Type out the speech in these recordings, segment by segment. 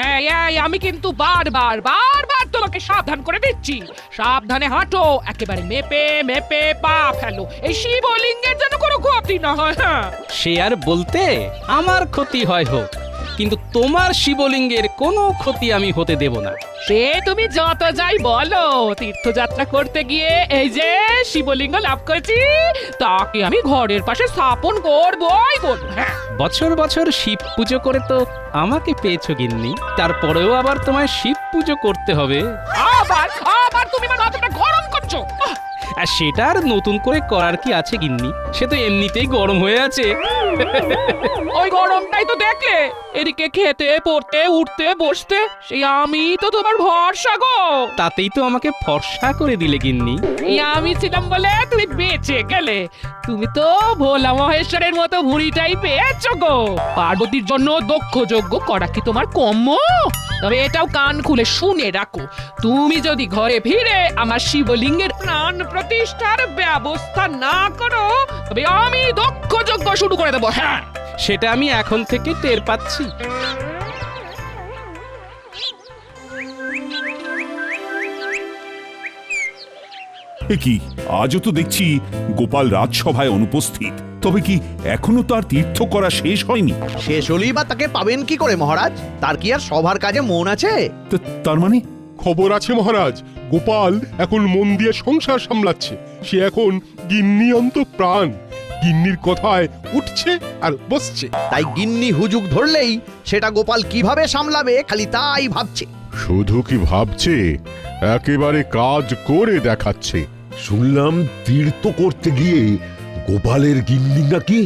এই এই আমি কিন্তু বারবার বারবার তোমাকে সাবধান করে দিচ্ছি, সাবধানে হাঁটো, একেবারে মেপে মেপে পা ফেলো, এই শিবলিঙ্গের যেন কোনো ক্ষতি না হয়। হ্যাঁ, সে আর বলতে আমার ক্ষতি হয় হোক, কিন্তু তোমার শিবলিঙ্গের কোনো ক্ষতি আমি হতে দেব না। সে তুমি যত যাই বলো, তীর্থযাত্রা করতে গিয়ে এই যে শিবলিঙ্গ লাভ করেছি, তাকে আমি ঘরের পাশে স্থাপন করবই করবো। হ্যাঁ, বছর বছর শিব পুজো করে তো আমাকে পেয়েছো গিন্নি, তারপরেও আবার তোমায় শিব পুজো করতে হবে। আবার আবার তুমি আমার মাথাটা গরম করছো। আর সেটা আর নতুন করে করার কি আছে গিন্নি, সে তো এমনিতেই গরম হয়ে আছে। ওই গরমটাই তো দেখলে, এদিকে খেতে পড়তে উঠতে বসতে সেই আমি তো তোমার ভরসা গো। তাতেই তো আমাকে ফর্সা করে দিলে গিন্নি। এই আমি ছিলাম বলে তুমি বেঁচে গেলে, তুমি তো ভোলা মহেশ্বরের মতো ভুঁড়িটাই পেয়েছো গো। পার্বতীর জন্য দক্ষ যজ্ঞ করা কি তোমার কম্য? তবে এটাও কান খুলে শুনে রাখো, তুমি যদি ঘরে ফিরে আমার শিবলিঙ্গের প্রাণ প্রতিষ্ঠার ব্যবস্থা না করো, তবে আমি দক্ষ যজ্ঞ শুরু করে দেবো। হ্যাঁ, সেটা আমি এখন থেকে টের পাচ্ছি। এ কি, আজও তো দেখছি গোপাল রাজসভায় অনুপস্থিত। তবে কি এখনো তার তীর্থ করা শেষ হয়নি? শেষ হলেই বা তাকে পাবেন কি করে মহারাজ? তার কি আর সভার কাজে মন আছে? তার মানে খবর আছে মহারাজ, গোপাল এখন মন দিয়ে সংসার সামলাচ্ছে। সে এখন গিন্নি অন্ত প্রাণ, গিন্নির কথায় উঠছে আর বসছে। তাই গিন্নি হুজুগ ধরলেই সেটা গোপাল কিভাবে সামলাবে খালি তাই ভাবছে। শুধু কি ভাবছে, একেবারে কাজ করে দেখাচ্ছে। শুনলাম তীর্থ করতে গিয়ে গোপালের গিন্নি নাকি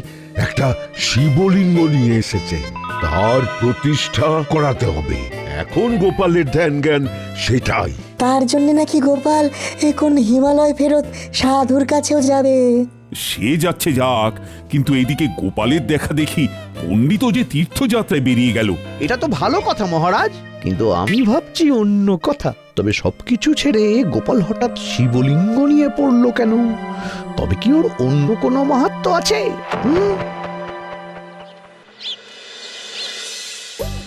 একটা শিবলিঙ্গ নিয়ে এসেছে, তার প্রতিষ্ঠা করাতে হবে। এখন গোপালের ধ্যান জ্ঞান সেটাই। তার জন্য নাকি গোপাল এখন হিমালয় ফেরত সাধুর কাছেও যাবে। সে যাচ্ছে যাক, কিন্তু এইদিকে গোপালের দেখা দেখি পণ্ডিতও যে তীর্থযাত্রায় বেরিয়ে গেল। এটা তো ভালো কথা মহারাজ, কিন্তু আমি ভাবছি অন্য কথা। তবে সবকিছু ছেড়ে গোপাল হঠাৎ শিবলিঙ্গ নিয়ে পড়লো কেন? তবে কি ওর অন্য কোনো মাহাত্ম্য আছে?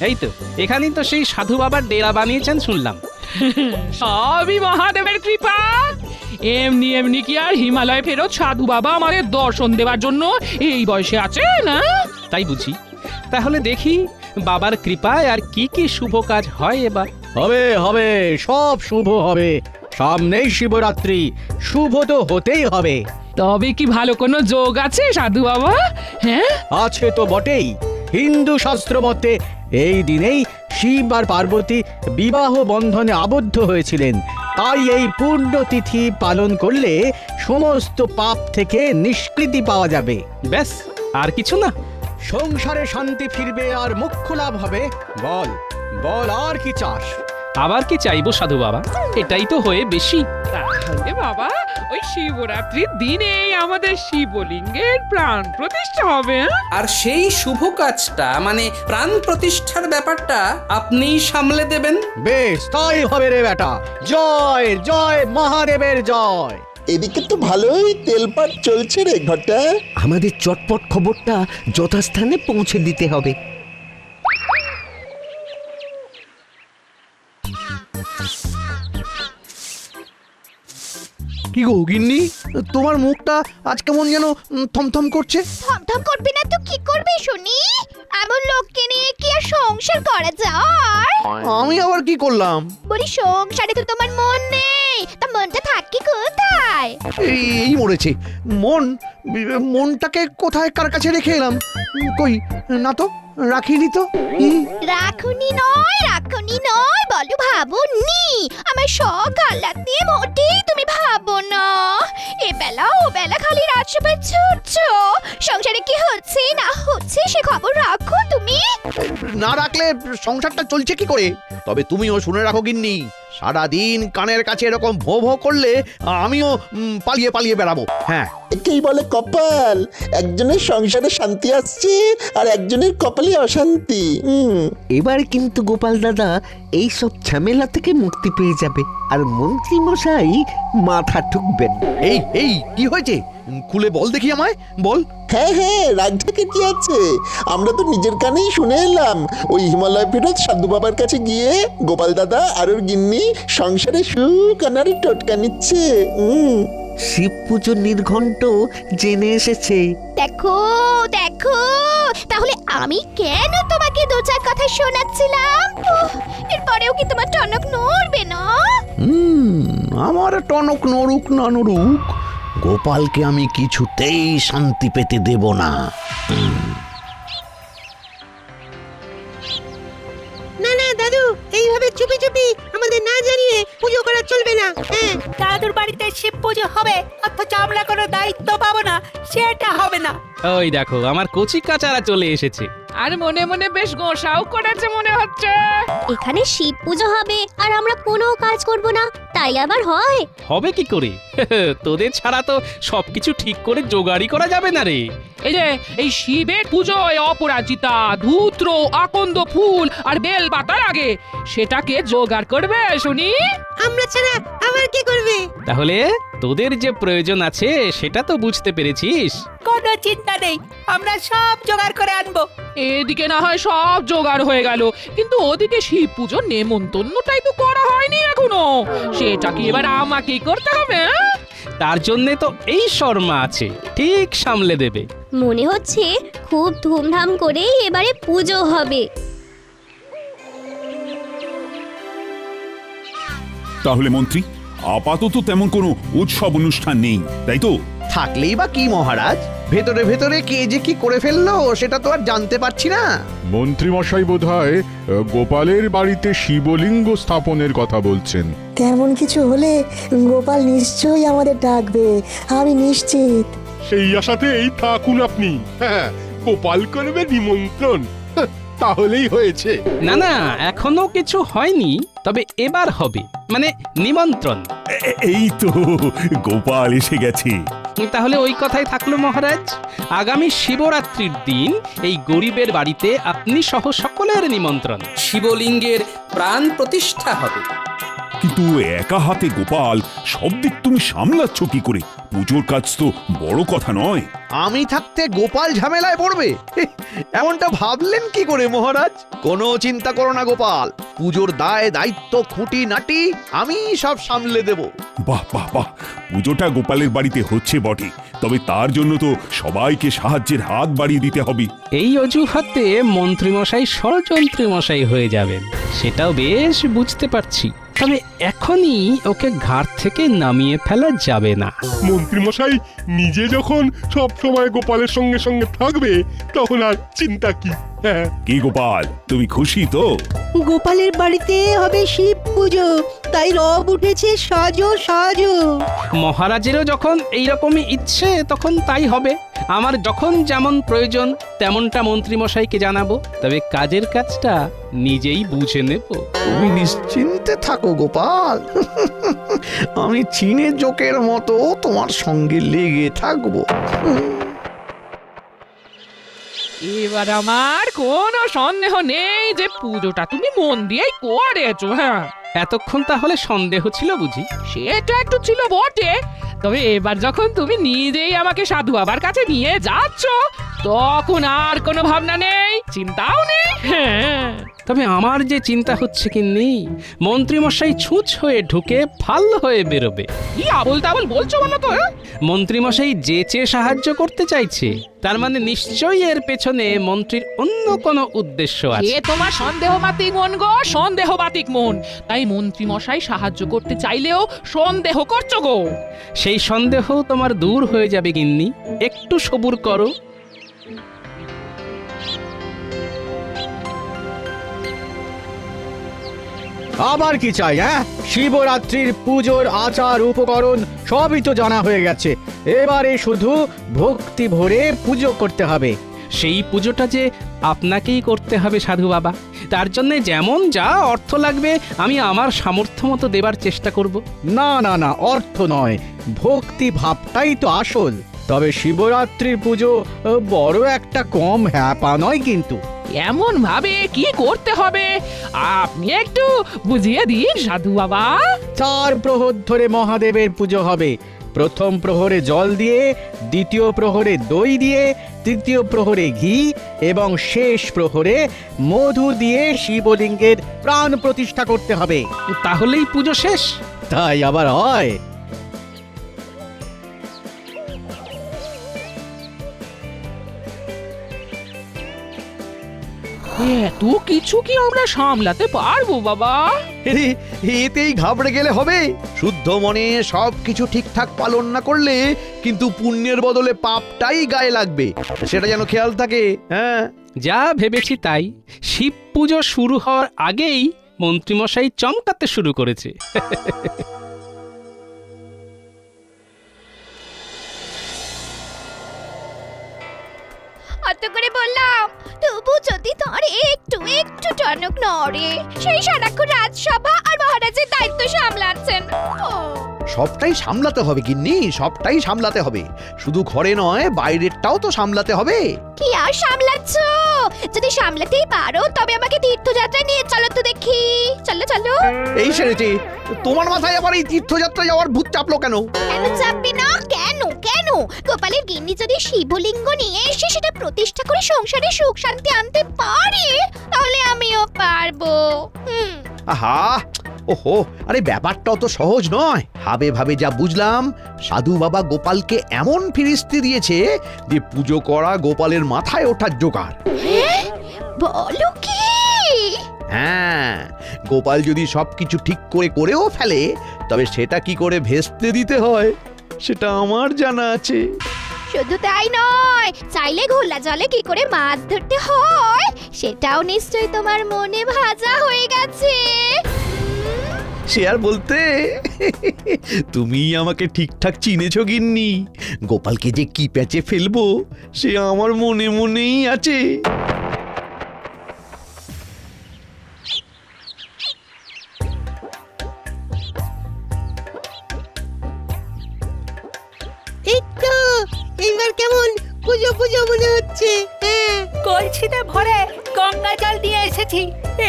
এই তো এখানেই তো সেই সাধু বাবার ডেরা বানিয়েছেন শুনলাম। সবই মহাদেবের কৃপা। এমনি এমনি কি আর হিমালয় ফেরত সাধু বাবা আমাদের দর্শন দেওয়ার জন্য এই বয়সে আছে না? তাই বুঝি। তাহলে দেখি বাবার কৃপায় আর কি কি শুভ কাজ হয় এবার। হবে হবে, সব শুভ হবে। সামনেই শিবরাত্রি, শুভ তো হতেই হবে। তবে কি ভালো কোনো যোগ আছে সাধু বাবা? হ্যাঁ, আছে তো বটেই। হিন্দু শাস্ত্র মতে এই দিনেই শিব আর পার্বতী বিবাহ বন্ধনে আবদ্ধ হয়েছিলেন। তাই এই পুণ্যতিথি পালন করলে সমস্ত পাপ থেকে নিষ্কৃতি পাওয়া যাবে। ব্যাস, আর কিছু না? সংসারে শান্তি ফিরবে আর মোক্ষ লাভ হবে। বল বল, আর কি চাস? আবার কি চাইবো সাধু বাবা, এটাই তো হয়ে বেশি। তাহলে বাবা ওই শিবরাত্রির দিনেই আমাদের শিবলিঙ্গের প্রাণ প্রতিষ্ঠা হবে। আর সেই শুভ কাজটা মানে প্রাণ প্রতিষ্ঠার ব্যাপারটা আপনিই সামলে দেবেন। বেশ, তাই হবে রে বেটা। জয় জয় মহাদেবের জয়। এদিকে তো ভালোই তেলপাট চলছে রে ঘটা। আমাদের চটপট খবরটা যথাস্থানে পৌঁছে দিতে হবে। কি গো গিন্নি, তোমার মুখটা আজ কেমন যেন থমথম করছে? থমথম করবি না তো কি করবি শুনি? এমন লোককে নিয়ে কি আর সংসার করা যায়? আমি আবার কি করলাম? বলি সংসারে তো তোমার মন নেই, তা মনটা থাকে কোথায়? এই মরেছে মনটাকে কোথায় কার কাছে রেখে এলাম? কই না তো, রাখিনি তো। রাখুনি নয় বলো ভাবনি। আমার শখ আহ্লাদ নিয়ে মোটেই তুমি ভাবো না। এবেলা ও বেলা খালি রাজসভায় ছুটছো। সংসারে কি হচ্ছে না হচ্ছে সে খবর রাখো তুমি। না রাখলে সংসারটা চলছে কি করে? তবে তুমিও শুনে রাখো গিন্নি, সারাদিন কানের কাছে এরকম ভো ভো করলে আমিও পালিয়ে পালিয়ে বেড়াবো। হ্যাঁ, একেই বলে কপাল। একজনের সংসারে শান্তি আসছে আর একজনের কপালে অশান্তি। এবার কিন্তু গোপাল দাদা এই সব ঝামেলা থেকে মুক্তি পেয়ে যাবে আর মন্ত্রী মশাই মাথা ঠুকবেন। এই কি হয়েছে? খুলে বল দেখি আমায়, বল। হ্যাঁ হ্যাঁ, রাগ ঢাকে কি আছে? আমরা তো নিজের কানেই শুনে এলাম ওই হিমালয় ফেরত সাধু বাবার কাছে গিয়ে গোপাল দাদা আর ওর গিন্নি সংসারে সুখ আনারে টোটকা নিচ্ছে। শিব পুজোর নির্ঘণ্ট জেনে এসেছে। দেখো দেখো, তাহলে আমি কেন তোমাকে দু চার কথা শোনাচ্ছিলাম? এরপরেও কি তোমার টনক নড়বে না? আমার টনক নড়ুক না নড়ুক, গোপালকে আমি কিছুতেই শান্তি পেতে দেব না। না না দাদু, এইভাবে চুপি চুপি আমাদের না জানিয়ে পুজো করা চলবে না। হ্যাঁ, দাদুর বাড়িতে শিব পুজো হবে অথচ আমরা কোনো দায়িত্ব পাবো না, সেটা হবে না। ওই দেখো আমার কচি কাচারা চলে এসেছে। আর মনে মনে বেশ গোসাও করেছে মনে হচ্ছে। এখানে শিব পুজো হবে আর আমরা কোনো কাজ করব না, তাই আবার হয়? হবে কি করে? তোদের ছাড়া তো সবকিছু ঠিক করে জোগাড়ই করা যাবে না রে। এই যে এই শিবের পুজোয় অপরাজিতা, ধূত্র, আকন্দ ফুল আর বেল পাতার আগে সেটাকে জোগাড় করবে শুনি। আমরা ছাড়া আবার কে করবে? তাহলে তোদের যে প্রয়োজন আছে সেটা তো বুঝতে পেরেছিস। কোনো চিন্তা নেই, আমরা সব জোগাড় করে আনবো। এদিকে না হয় সব জোগাড় হয়ে গেল, কিন্তু ওদিকে শিব পুজোর নেমন্তন্নটাই তো করা হয়নি এখনো। সেটা কি এবার আমাকেই করতে হবে? তার জন্যে তো এই শর্মা আছে, ঠিক সামলে দেবে। মনে হচ্ছে খুব ধুমধাম করে এবারে পুজো হবে। তাহলে মন্ত্রী, আপাতত তেমন কোনো উৎসব অনুষ্ঠান নেই, তাই তো? থাকলেই বা কি মহারাজ, ভেতরে ভেতরে কে যে কি করে ফেললো সেটা তো আর জানতে পারছি না। মন্ত্রীমশাই বোধহয় গোপালের বাড়িতে শিবলিঙ্গ স্থাপনের কথা বলছেন। তেমন কিছু হলে গোপাল নিশ্চয়ই আমাদের ডাকবে, আমি নিশ্চিত। সেই আশাতেই থাকুন আপনি। হ্যাঁ, গোপাল করবে নিমন্ত্রণ, তাহলেই হয়েছে। না না, এখনো কিছু হয়নি, তবে এবার হবে, মানে নিমন্ত্রণ। এই তো গোপাল এসে গেছে। তাহলে ওই কথাই থাকলো মহারাজ, আগামী শিবরাত্রির দিন এই গরিবের বাড়িতে আপনি সহ সকলের নিমন্ত্রণ। শিবলিঙ্গের প্রাণ প্রতিষ্ঠা হবে। কিন্তু একা হাতে গোপাল সব দিক তুমি সামলাচ্ছ কি করে? পুজোর কাজ তো বড় কথা নয়। আমি থাকতে গোপাল ঝামেলায় পড়বে, এমনটা ভাবলেন কি করে মহারাজ? কোনো চিন্তা করো না গোপাল, পুজোর দায় দায়িত্ব খুঁটি নাটি আমি সব সামলে দেব। বাহ বাহ বাহ, পুজোটা গোপালের বাড়িতে হচ্ছে বটে, তবে তার জন্য তো সবাইকে সাহায্যের হাত বাড়িয়ে দিতে হবে। এই অজুহাতে মন্ত্রীমশাই ষড়যন্ত্রী মশাই হয়ে যাবেন, সেটাও বেশ বুঝতে পারছি। তবে এখনই ওকে ঘাট থেকে নামিয়ে ফেলা যাবে না। মন্ত্রীমশাই নিজে যখন সব সময় গোপালের সঙ্গে সঙ্গে থাকবে, তখন আর চিন্তা কি? হ্যাঁ। কি গোপাল, তুমি খুশি তো? গোপালের বাড়িতে হবে শিব পুজো, তাই রব উঠেছে সাজো সাজো। মহারাজেরও যখন এইরকমই ইচ্ছে তখন তাই হবে। আমার যখন যেমন প্রয়োজন তেমনটা মন্ত্রীমশাইকে জানাবো, তবে কাজের কাজটা নিজেই বুঝে নেব। তুমি নিশ্চিন্তে থাকো গোপাল, আমি চীনের জোকের মতো তোমার সঙ্গে লেগে থাকবো। এবার আমার কোনো সন্দেহ নেই যে পুজোটা তুমি মন দিয়েই করেছো। হ্যাঁ, এতক্ষণ তাহলে সন্দেহ ছিল বুঝি? সেটা একটু ছিল বটে, তবে এবার যখন তুমি নিজেই আমাকে সাধু বাবার কাছে নিয়ে যাচ্ছ, তখন আর কোনো ভাবনা নেই, চিন্তাও নেই। হ্যাঁ, তবে আমার যে চিন্তা হচ্ছে কি নেই, মন্ত্রীমশাই ছুঁচ হয়ে ঢুকে ফাল হয়ে বেরোবে। কি আবল তাবল বলছো বলো তো? মন্ত্রীমশাই যেচে সাহায্য করতে চাইছে, তার মানে নিশ্চয়ই এর পেছনে মন্ত্রীর অন্য কোনো উদ্দেশ্য আছে। এ তোমার সন্দেহবাতিক মন গো, সন্দেহবাতিক মন। তাই মন্ত্রী মশাই সাহায্য করতে চাইলেও সন্দেহ করছো গো। সেই সন্দেহ তোমার দূর হয়ে যাবে গিন্নি, একটু সবুর করো। আবার কি চাই? হ্যাঁ, শিবরাত্রির পুজোর আচার উপকরণ সবই তো জানা হয়ে গেছে, এবারে শুধু ভক্তি ভরে পুজো করতে হবে। সেই পুজোটা যে আপনাকেই করতে হবে সাধু বাবা, তার জন্য যেমন যা অর্থ লাগবে আমি আমার সামর্থ্য মতো দেবার চেষ্টা করব। না না না, অর্থ নয়, ভক্তি ভাবটাই তো আসল। তবে শিবরাত্রির পুজো বড় একটা কম হ্যাপা নয় কিন্তু। এমন ভাবে কি করতে হবে আপনি একটু বুঝিয়ে দিন সাধু বাবা। 4 প্রহর ধরে মহাদেবের পুজো হবে, প্রথম প্রহরে জল দিয়ে, দ্বিতীয় প্রহরে দই দিয়ে, তৃতীয় প্রহরে ঘি এবং শেষ প্রহরে মধু দিয়ে শিবলিঙ্গের প্রাণ প্রতিষ্ঠা করতে হবে। তাহলেই পুজো শেষ? তাই আবার হয়? এত কিছু কি আমরা সামলাতে পারবো বাবা? এতেই ঘাবড়ে গেলে হবে? শুদ্ধ মনে সব কিছু ঠিকঠাক পালন না করলে কিন্তু পুণ্যের বদলে পাপটাই গায়ে লাগবে, সেটা যেন খেয়াল থাকে। হ্যাঁ, যা ভেবেছি তাই। শিব পুজো শুরু হওয়ার আগেই মন্ত্রীমশাই চমকাতে শুরু করেছে। অত করে বললাম, তবু যদি তোর একটু একটু টনক নড়ে, সেই সারাক্ষণ রাজসভা আর মহারাজের দায়িত্ব সামলাচ্ছেন। সবটাই সামলাতে হবে গিন্নি, সবটাই সামলাতে হবে। শুধু ঘরে নয়, বাইরেরটাও তো সামলাতে হবে। কি আর সামলাচ্ছ? যদি সামলাতেই পারো তবে আমাকে তীর্থযাত্রায় নিয়ে চলো তো দেখি। চলো চলো। এই সেরেছে, তোমার মাথায় আবার এই তীর্থযাত্রা যাওয়ার ভূত চাপলো কেন? কেন চাপবে না? কেন কেন? গোপালের গিন্নি যদি শিবলিঙ্গ নিয়ে এসে সেটা প্রতিষ্ঠা করে সংসারে সুখ শান্তি আনতে পারে, তাহলে আমিও পারবো। আহা, ওহো, আরে ব্যাপারটাও তো সহজ নয়। ভাবে ভাবে যা বুঝলাম, সাধু বাবা গোপালকে এমন ফিরিস্তি দিয়েছে যে পুজো করা গোপালের মাথায় ওঠার জোগাড়। বলো কি? হ্যাঁ, গোপাল যদি সবকিছু ঠিক করে করেও ফেলে, তবে সেটা কি করে ভেস্তে দিতে হয় সেটা আমার জানা আছে। শুধু তাই নয়, চাইলে ঘোলা জলে কি করে মাছ ধরতে হয় সেটাও নিশ্চয়ই তোমার মনে ভাজা হয়ে গেছে। সে আর বলতে, তুমি আমাকে ঠিকঠাক চিনেছো গিন্নি। গোপালকে যে কি প্যাচে ফেলবো সে আমার মনে মনেই আছে। এই তো এইবার কেমন পুজো পুজো মনে হচ্ছে। হ্যাঁ, কলসিতে ভরে গঙ্গা জল দিয়ে এসেছি।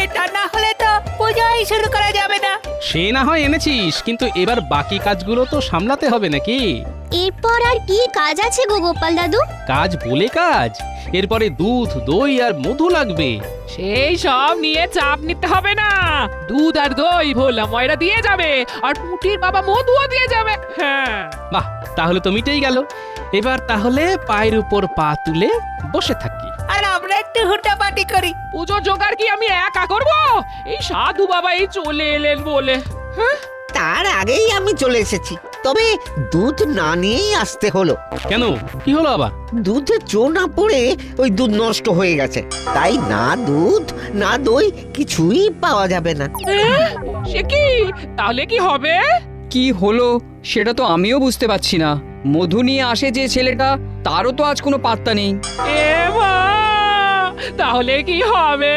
এটা না হলে তো পূজাই শুরু করা যাবে না। সে না হয় এনেছিস, কিন্তু এবার বাকি কাজগুলো তো সামলাতে হবে নাকি? এরপর আর কি কাজ আছে গো গোপাল দাদু? কাজ বলে কাজ, এরপরে দুধ, দই আর মধু লাগবে। সেই সব নিয়ে চাপ নিতে হবে না। দুধ আর দই ভোলা ময়রা দিয়ে যাবে, আর পুটির বাবা মধুও দিয়ে যাবে। হ্যাঁ, বাহ, তাহলে তো মিটেই গেল। এবার তাহলে পায়ের উপর পা তুলে বসে থাকি। আর আমরা একটু হুটাপাটি করি। পুজোর জোগাড় কি আমি একা করবো? এই সাধু বাবা এই চলে এলেন বলে। হ্যাঁ, তার আগেই আমি চলে এসেছি, তবে দুধ না নিয়েই আসতে হলো। কেন, কি হলো আবার? দুধে চো না পড়ে ওই দুধ নষ্ট হয়ে গেছে, তাই না দুধ না দই কিছুই পাওয়া যাবে না। সে কি? তাহলে কি হবে? কি হলো সেটা তো আমিও বুঝতে পারছি না। মধু নিয়ে আসে যে ছেলেটা, তারও তো আজ কোনো পাত্তা নেই। এ মা, তাহলে কি হবে?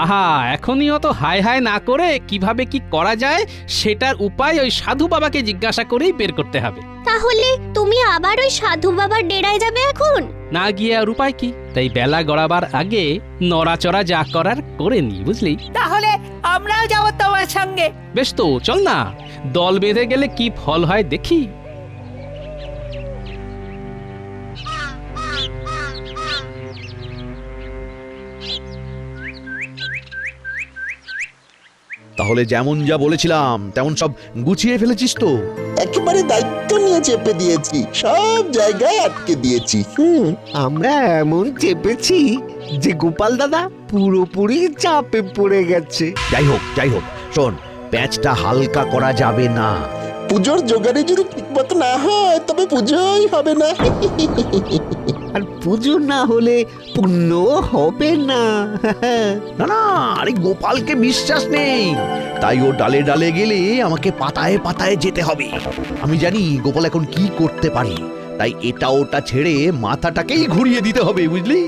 আহা, এখনই অত হায় হায় না করে কিভাবে কি করা যায় সেটার উপায় ওই সাধু বাবাকে জিজ্ঞাসা করেই বের করতে হবে। তাহলে তুমি আবার ওই সাধু বাবার ডেরায় যাবে এখন? না গিয়ে আর উপায় কি? তাই বেলা গড়াবার আগে নড়াচড়া যা করার করে নি, বুঝলি? তাহলে আমরাও যাব তোমার সঙ্গে। বেশ তো, চল না। দল বেঁধে গেলে কি ফল হয় দেখি। তাহলে যেমন যা বলেছিলাম তেমন সব গুছিয়ে ফেলেছিস তো? একেবারে দায়িত্ব নিয়ে চেপে দিয়েছি, সব জায়গায় আটকে দিয়েছি। আমরা এমন চেপেছি যে গোপাল দাদা পুরোপুরি চাপে পড়ে গেছে। যাই হোক, শোন, প্যাঁচটা হালকা করা যাবে না। পুজোর জোগাড়ে যদি ঠিকমতো না হয় তবে পুজোই হবে না। আর পুজো না হলে পুণ্য হবে না। না না, আরে গোপালকে বিশ্বাস নেই, তাই ও ডালে ডালে গেলে আমাকে পাতায় পাতায় যেতে হবে। আমি জানি গোপাল এখন কি করতে পারে, তাই এটা ওটা ছেড়ে মাথাটাকেই ঘুরিয়ে দিতে হবে, বুঝলি?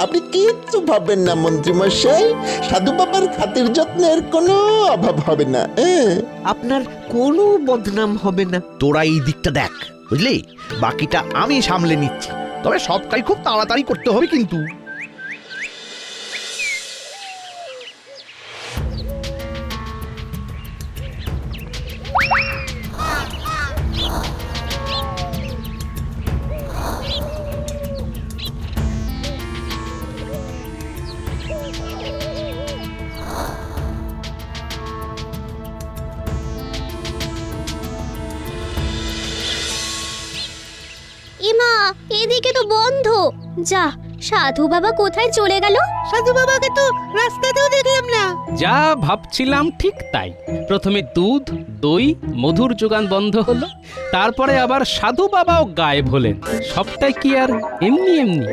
আপনি কিচ্ছু ভাববেন না মন্ত্রী মশাই, সাধু বাবার খাতির যত্নের কোনো অভাব হবে না। আপনার কোনো বদনাম হবে না। তোরা এই দিকটা দেখ, বুঝলি? বাকিটা আমি সামলে নিচ্ছি, তবে সবটাই খুব তাড়াতাড়ি করতে হবে কিন্তু। এদিকে তো বন্ধ। যা, সাধু বাবা কোথায় চলে গেল? সাধু বাবাকে তো রাস্তাতেও দেখলাম না। যা ভাবছিলাম ঠিক তাই। প্রথমে দুধ, দই, মধুর যোগান বন্ধ হলো, তারপরে আবার সাধু বাবাও গায়েব হলেন। সবটাই কি আর এমনি এমনি?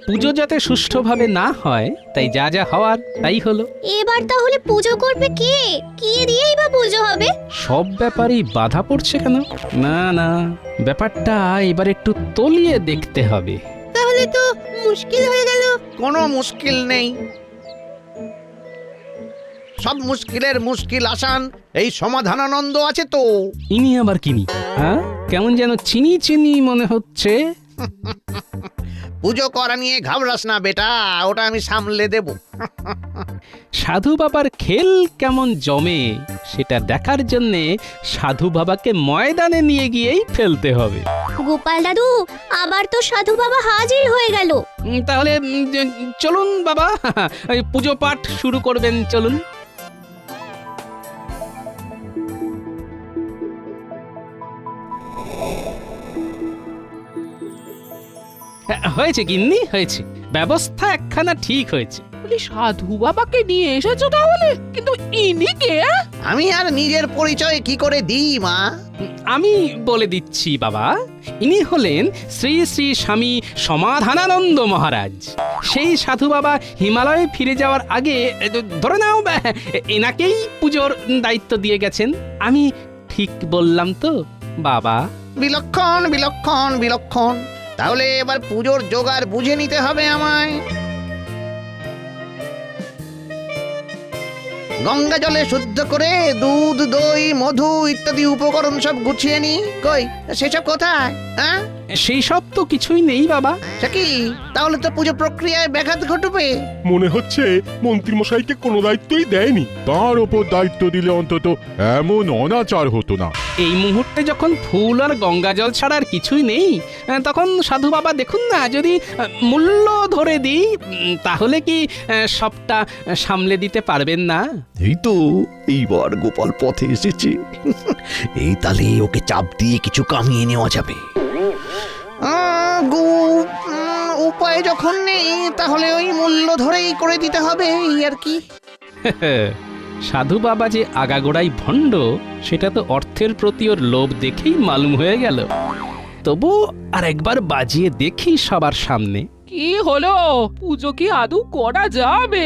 পুজো যাতে সুষ্ঠুভাবে না হয়, তাই যা যা হওয়ার তাই হলো। এবার তাহলে পুজো করবে কে? কি দিয়েই বা পুজো হবে? সব ব্যাপারেই বাধা পড়ছে কেন? না না, ব্যাপারটা এবার একটু তলিয়ে দেখতে হবে। তাহলে তো মুশকিল হয়ে গেল। কোনো মুশকিল নেই, সব মুশকিলের মুশকিল আসান এই সমাধানানন্দ আছে তো। ইনি আবার কিনি? হ্যাঁ, কেমন যেন চিনি চিনি মনে হচ্ছে। পুজো করা নিয়ে ঘাবড়াস না বেটা, ওটা আমি সামলে দেব। সাধু বাবার খেল কেমন জমে সেটা দেখার জন্যে সাধু বাবাকে ময়দানে নিয়ে গিয়েই ফেলতে হবে। গোপাল দাদু, আবার তো সাধু বাবা হাজির হয়ে গেল। তাহলে চলুন বাবা, ওই পুজো পাঠ শুরু করবেন, চলুন। হয়েছে গিন্নি, হয়েছে। ব্যবস্থা একখানা ঠিক হয়েছে। বলি, সাধু বাবাকে নিয়ে এসেছো তাহলে? কিন্তু ইনি কে? আমি আর নিজের পরিচয় কি করে দিই মা? আমি বলে দিচ্ছি বাবা, ইনি হলেন শ্রী শ্রী স্বামী সমাধানানন্দ মহারাজ। সেই সাধু বাবা হিমালয়ে ফিরে যাওয়ার আগে ধরে নাও এনাকেই পুজোর দায়িত্ব দিয়ে গেছেন। আমি ঠিক বললাম তো বাবা? বিলক্ষণ বিলক্ষণ বিলক্ষণ। তাহলে এবার পুজোর জোগাড় বুঝে নিতে হবে আমায়। গঙ্গা জলে শুদ্ধ করে দুধ, দই, মধু ইত্যাদি উপকরণ সব গুছিয়ে নি। কই সেসব কোথায়? হ্যাঁ, সেই সব তো কিছুই নেই বাবা। সে কি? তাহলে তো পুজো প্রক্রিয়ায় ব্যাঘাত ঘটবে। মনে হচ্ছে মন্ত্রীমশাইকে কোনো দায়িত্বই দেয়নি। তার ওপর দায়িত্ব দিলে অন্তত এমন অনাচার হতো না। এই মুহূর্তে যখন ফুল আর গঙ্গা জল ছাড়া আর কিছুই নেই, তখন সাধু বাবা দেখুন না, যদি মূল্য ধরে দিই তাহলে কি সবটা সামলে দিতে পারবেন না? এই তো এইবার গোপাল পথে এসেছে। এই তালে ওকে চাপ দিয়ে কিছু কামিয়ে নেওয়া যাবে। উপায় যখন নেই, তাহলে ওই মূল্য ধরেই করে দিতে হবে, এই আর কি। সাধু বাবা যে আগাগোড়াই ভণ্ড, সেটা তো অর্থের প্রতি ওর লোভ দেখেই মালুম হয়ে গেল। তবু আর একবার বাজিয়ে দেখি সবার সামনে। কি হলো? পুজো কি আদৌ করা যাবে?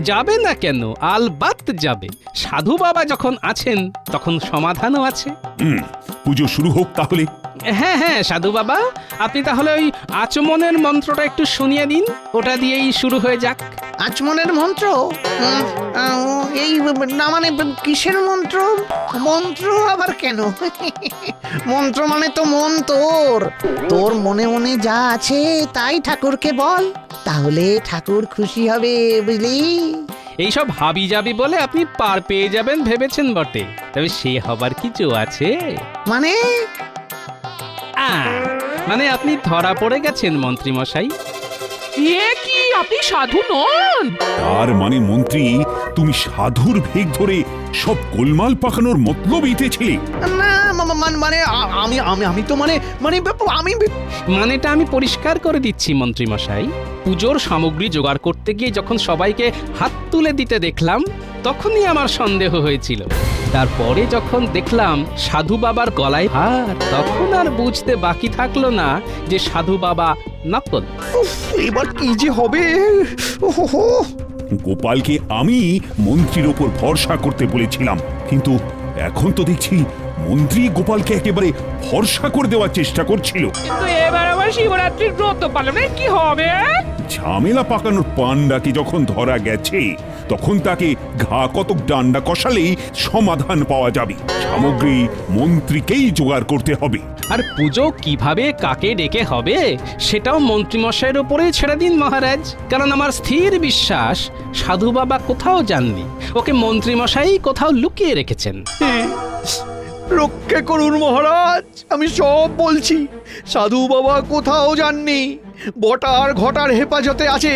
যাবে না কেন? আলবাত যাবে। সাধু বাবা যখন আছেন তখন সমাধানও আছে। পুজো শুরু হোক তাহলে। হ্যাঁ হ্যাঁ, সাধু বাবা, আপনি তাহলে ওই আচমনের মন্ত্রটা একটু শুনিয়ে দিন, ওটা দিয়েই শুরু হয়ে যাক। আচমনের মন্ত্র? এই না মানে কিসের মন্ত্র? মন্ত্র আবার কেন? মন্ত্র মানে তো মন তোর। তোর মনে মনে যা আছে তাই ঠাকুরকে বল, তাহলে ঠাকুর খুশি হবে, বুঝলি? এইসব হাবি যাবি বলে আপনি পার পেয়ে যাবেন ভেবেছেন বটে, তবে সে হবার কিছু আছে? মানে মানে আপনি ধরা পড়ে গেছেন মন্ত্রী মশাই। এ কি, আপনি সাধু নন? তার মানে মন্ত্রী, তুমি সাধুর ভেগ ধরে সব গোলমাল পাকানোর মতলব ইতেছিলে? না মানে আমি তো মানেটা আমি পরিষ্কার করে দিচ্ছি মন্ত্রী মশাই। পুজোর সামগ্রী জোগাড় করতে গিয়ে যখন সবাইকে হাত তুলে দিতে দেখলাম, তখনই আমার সন্দেহ হয়েছিল। তারপরে যখন দেখলাম সাধু বাবার গলায় হার, তখন আর বুঝতে বাকি থাকলো না যে সাধু বাবা নকল। এবার কি যে হবে? গোপালকে আমি মন্ত্রীর ওপর ভরসা করতে বলেছিলাম, কিন্তু এখন তো দেখছি মন্ত্রী গোপালকে একেবারে ভরসা করে দেওয়ার চেষ্টা করছিল। কিন্তু এবার আবার শিবরাত্রির ব্রত পালনে কি হবে? ঝামেলা পাকানোর পান্ডাকে যখন ধরা গেছে, তখন তাকে ঘা কতক ডান্ডা কষালেই সমাধান পাওয়া যাবে। সামগ্রী মন্ত্রীকেই জোগাড় করতে হবে। আর পুজো কিভাবে কাকে ডেকে হবে সেটাও মন্ত্রীমশাইয়ের ওপরেই ছেড়ে দিন মহারাজ, কারণ আমার স্থির বিশ্বাস সাধু বাবা কোথাও যাননি, ওকে মন্ত্রীমশাই কোথাও লুকিয়ে রেখেছেন। রক্ষে করুন মহারাজ, আমি সব বলছি। সাধু বাবা কোথাও যাননি, বটার ঘটার হেফাজতে আছে।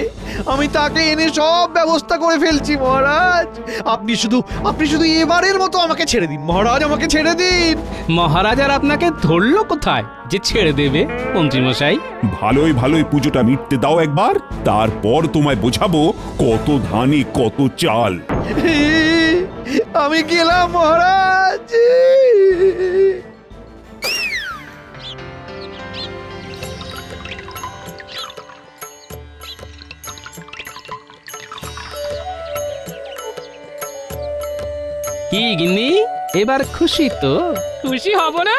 আমি তাকে এনে সব ব্যবস্থা করে ফেলছি মহারাজ। আপনি শুধু এবারের মতো আমাকে ছেড়ে দিন মহারাজ, আমাকে ছেড়ে দিন। মহারাজ আর আপনাকে ধরলো কোথায় যে ছেড়ে দেবে মন্ত্রীমশাই? ভালোই ভালোই পুজোটা মিটতে দাও একবার, তারপর তোমায় বোঝাবো কত ধানে কত চাল। আমি গেলাম মহারাজ। কি গিন্নি, এবার খুশি তো? খুশি হব না?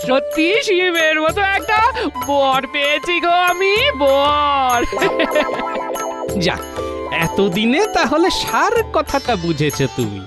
সত্যি শিবের মতো একটা বর পেয়েছি গো আমি, বর। যাক, এতদিনে তাহলে সার কথাটা বুঝেছো তুমি।